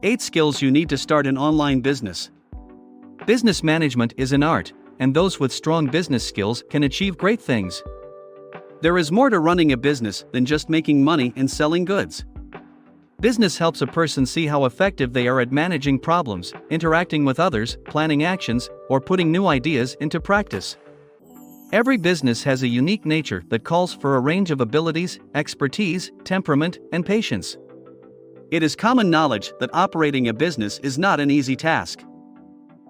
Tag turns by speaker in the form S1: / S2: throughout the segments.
S1: 8 skills you need to start an online business. Business management is an art, and those with strong business skills can achieve great things. There is more to running a business than just making money and selling goods. Business helps a person see how effective they are at managing problems, interacting with others, planning actions, or putting new ideas into practice. Every business has a unique nature that calls for a range of abilities, expertise, temperament, and patience. It is common knowledge that operating a business is not an easy task.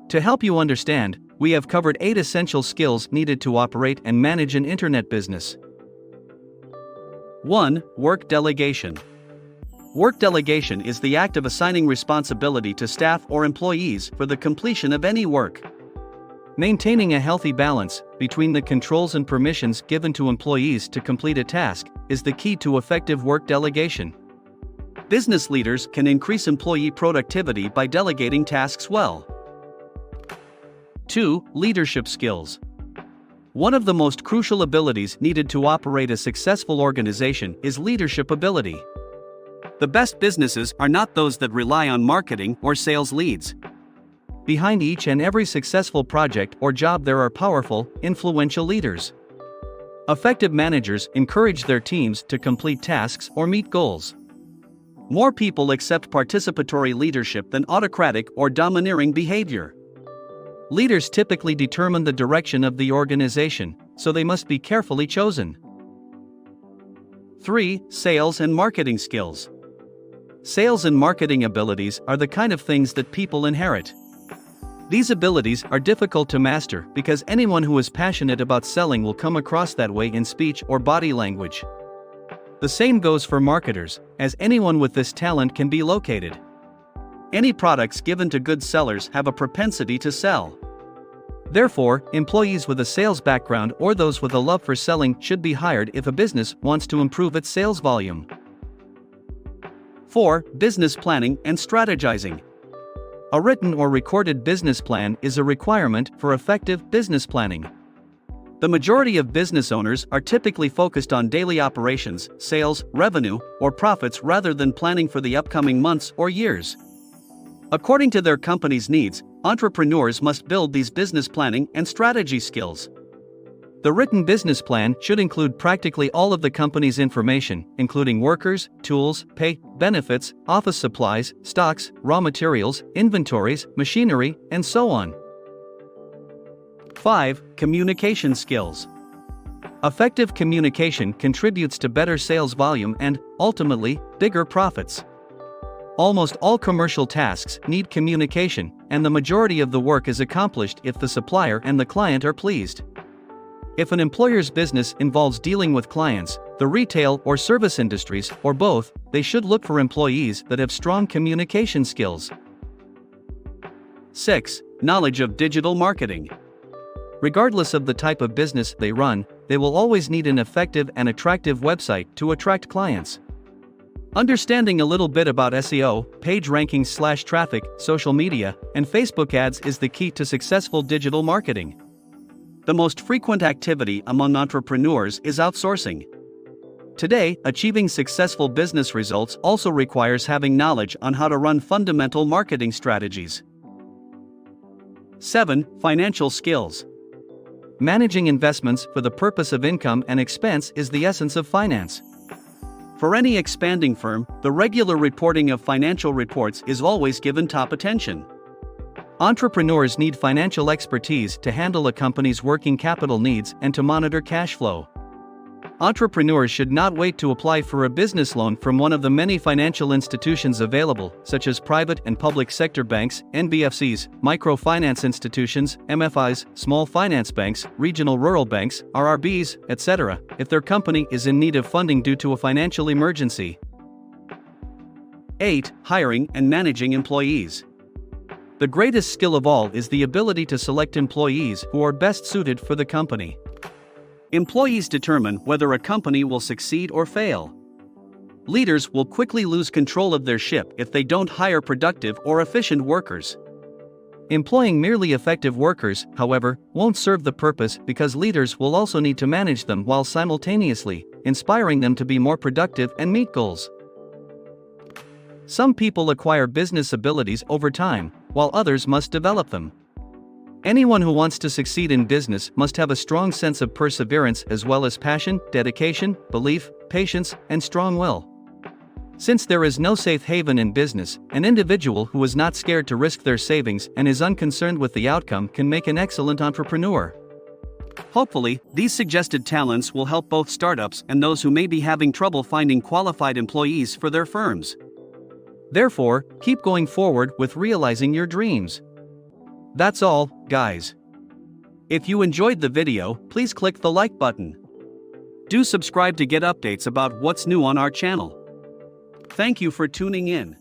S1: To help you understand, we have covered 8 essential skills needed to operate and manage an internet business. 1. Work delegation. Work delegation is the act of assigning responsibility to staff or employees for the completion of any work. Maintaining a healthy balance between the controls and permissions given to employees to complete a task is the key to effective work delegation. Business leaders can increase employee productivity by delegating tasks well. 2. Leadership skills. One of the most crucial abilities needed to operate a successful organization is leadership ability. The best businesses are not those that rely on marketing or sales leads. Behind each and every successful project or job there are powerful, influential leaders. Effective managers encourage their teams to complete tasks or meet goals. More people accept participatory leadership than autocratic or domineering behavior. Leaders typically determine the direction of the organization, so they must be carefully chosen. 3. Sales and marketing skills. Sales and marketing abilities are the kind of things that people inherit. These abilities are difficult to master because anyone who is passionate about selling will come across that way in speech or body language. The same goes for marketers, as anyone with this talent can be located. Any products given to good sellers have a propensity to sell. Therefore, employees with a sales background or those with a love for selling should be hired if a business wants to improve its sales volume. 4. Business planning and strategizing. A written or recorded business plan is a requirement for effective business planning. The majority of business owners are typically focused on daily operations, sales, revenue, or profits rather than planning for the upcoming months or years. According to their company's needs, entrepreneurs must build these business planning and strategy skills. The written business plan should include practically all of the company's information, including workers, tools, pay, benefits, office supplies, stocks, raw materials, inventories, machinery, and so on. 5. Communication skills. Effective communication contributes to better sales volume and, ultimately, bigger profits. Almost all commercial tasks need communication, and the majority of the work is accomplished if the supplier and the client are pleased. If an employer's business involves dealing with clients, the retail or service industries, or both, they should look for employees that have strong communication skills. 6. Knowledge of digital marketing. Regardless of the type of business they run, they will always need an effective and attractive website to attract clients. Understanding a little bit about SEO, page rankings / traffic, social media, and Facebook ads is the key to successful digital marketing. The most frequent activity among entrepreneurs is outsourcing. Today, achieving successful business results also requires having knowledge on how to run fundamental marketing strategies. 7. Financial skills. Managing investments for the purpose of income and expense is the essence of finance. For any expanding firm, the regular reporting of financial reports is always given top attention. Entrepreneurs need financial expertise to handle a company's working capital needs and to monitor cash flow. Entrepreneurs should not wait to apply for a business loan from one of the many financial institutions available, such as private and public sector banks, NBFCs, microfinance institutions, MFIs, small finance banks, regional rural banks, RRBs, etc., if their company is in need of funding due to a financial emergency. 8. Hiring and managing employees. The greatest skill of all is the ability to select employees who are best suited for the company. Employees determine whether a company will succeed or fail. Leaders will quickly lose control of their ship if they don't hire productive or efficient workers. Employing merely effective workers, however, won't serve the purpose because leaders will also need to manage them while simultaneously inspiring them to be more productive and meet goals. Some people acquire business abilities over time, while others must develop them. Anyone who wants to succeed in business must have a strong sense of perseverance as well as passion, dedication, belief, patience, and strong will. Since there is no safe haven in business, an individual who is not scared to risk their savings and is unconcerned with the outcome can make an excellent entrepreneur. Hopefully, these suggested talents will help both startups and those who may be having trouble finding qualified employees for their firms. Therefore, keep going forward with realizing your dreams. That's all, guys. If you enjoyed the video, please click the like button. Do subscribe to get updates about what's new on our channel. Thank you for tuning in.